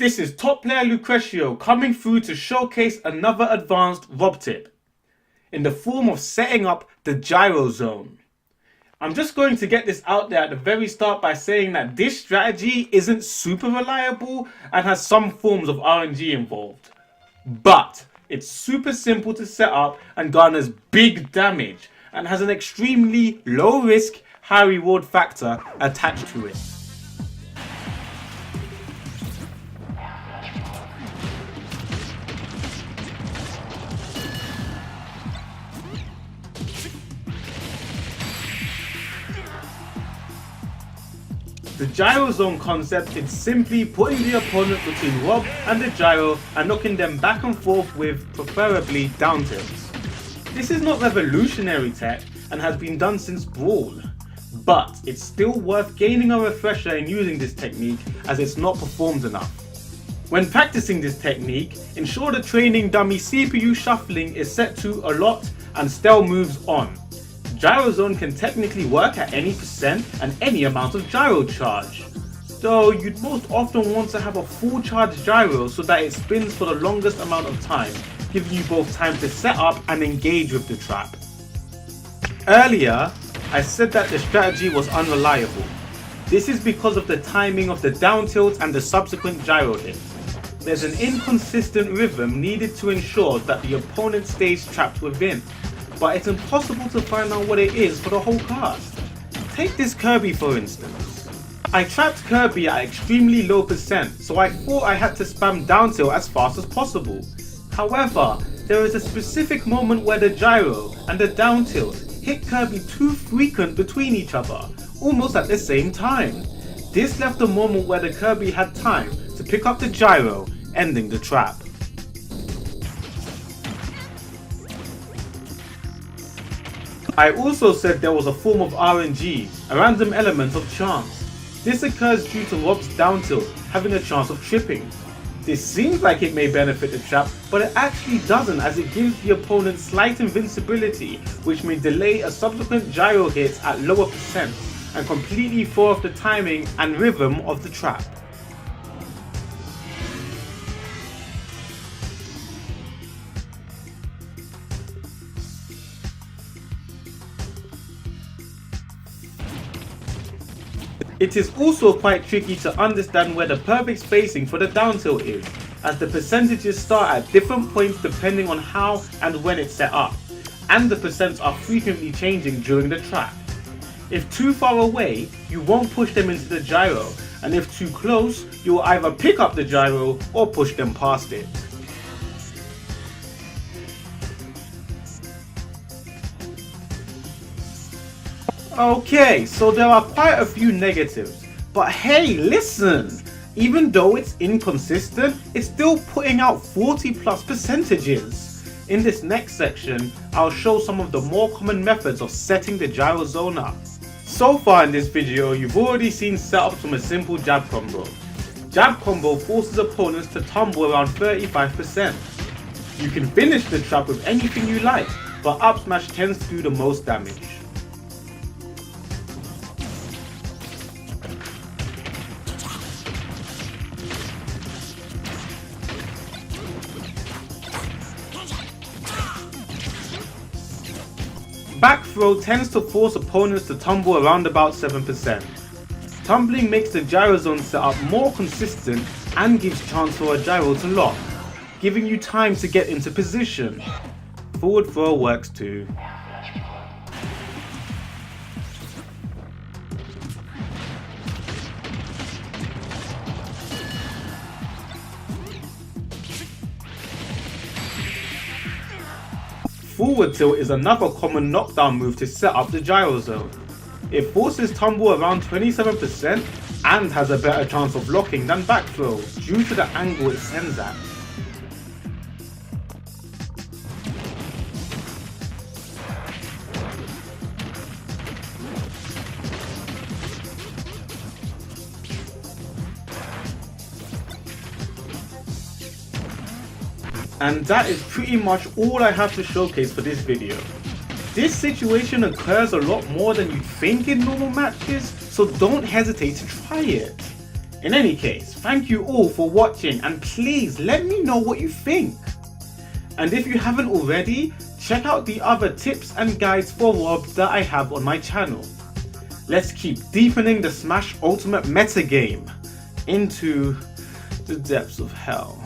This is top player Lucretio coming through to showcase another advanced R.O.B tip in the form of setting up the GyroZone. I'm just going to get this out there at the very start by saying that this strategy isn't super reliable and has some forms of RNG involved. But it's super simple to set up and garners big damage and has an extremely low risk, high reward factor attached to it. The GyroZone concept is simply putting the opponent between R.O.B and the gyro and knocking them back and forth with preferably down tilts. This is not revolutionary tech and has been done since Brawl, but it's still worth gaining a refresher in using this technique as it's not performed enough. When practicing this technique, ensure the training dummy CPU shuffling is set to a lot and stale moves on. GyroZone can technically work at any percent and any amount of gyro charge, though you'd most often want to have a full charge gyro so that it spins for the longest amount of time, giving you both time to set up and engage with the trap. Earlier, I said that the strategy was unreliable. This is because of the timing of the down tilt and the subsequent gyro hit. There's an inconsistent rhythm needed to ensure that the opponent stays trapped within, but it's impossible to find out what it is for the whole cast. Take this Kirby for instance. I trapped Kirby at extremely low percent, so I thought I had to spam down tilt as fast as possible. However, there is a specific moment where the gyro and the down tilt hit Kirby too frequent between each other, almost at the same time. This left a moment where the Kirby had time to pick up the gyro, ending the trap. I also said there was a form of RNG, a random element of chance. This occurs due to R.O.B's down tilt having a chance of tripping. This seems like it may benefit the trap, but it actually doesn't, as it gives the opponent slight invincibility, which may delay a subsequent gyro hit at lower percent and completely throw off the timing and rhythm of the trap. It is also quite tricky to understand where the perfect spacing for the down tilt is, as the percentages start at different points depending on how and when it's set up, and the percents are frequently changing during the trap. If too far away, you won't push them into the gyro, and if too close, you will either pick up the gyro or push them past it. Okay, so there are quite a few negatives, but hey, listen! Even though it's inconsistent, it's still putting out 40+ percentages. In this next section, I'll show some of the more common methods of setting the GyroZone up. So far in this video, you've already seen setups from a simple jab combo. Jab combo forces opponents to tumble around 35%. You can finish the trap with anything you like, but up smash tends to do the most damage. Back throw tends to force opponents to tumble around about 7%. Tumbling makes the GyroZone setup more consistent and gives chance for a gyro to lock, giving you time to get into position. Forward throw works too. Forward tilt is another common knockdown move to set up the GyroZone. It forces tumble around 27% and has a better chance of locking than back throw due to the angle it sends at. And that is pretty much all I have to showcase for this video. This situation occurs a lot more than you'd think in normal matches, so don't hesitate to try it. In any case, thank you all for watching, and please let me know what you think. And if you haven't already, check out the other tips and guides for R.O.B that I have on my channel. Let's keep deepening the Smash Ultimate metagame into the depths of hell.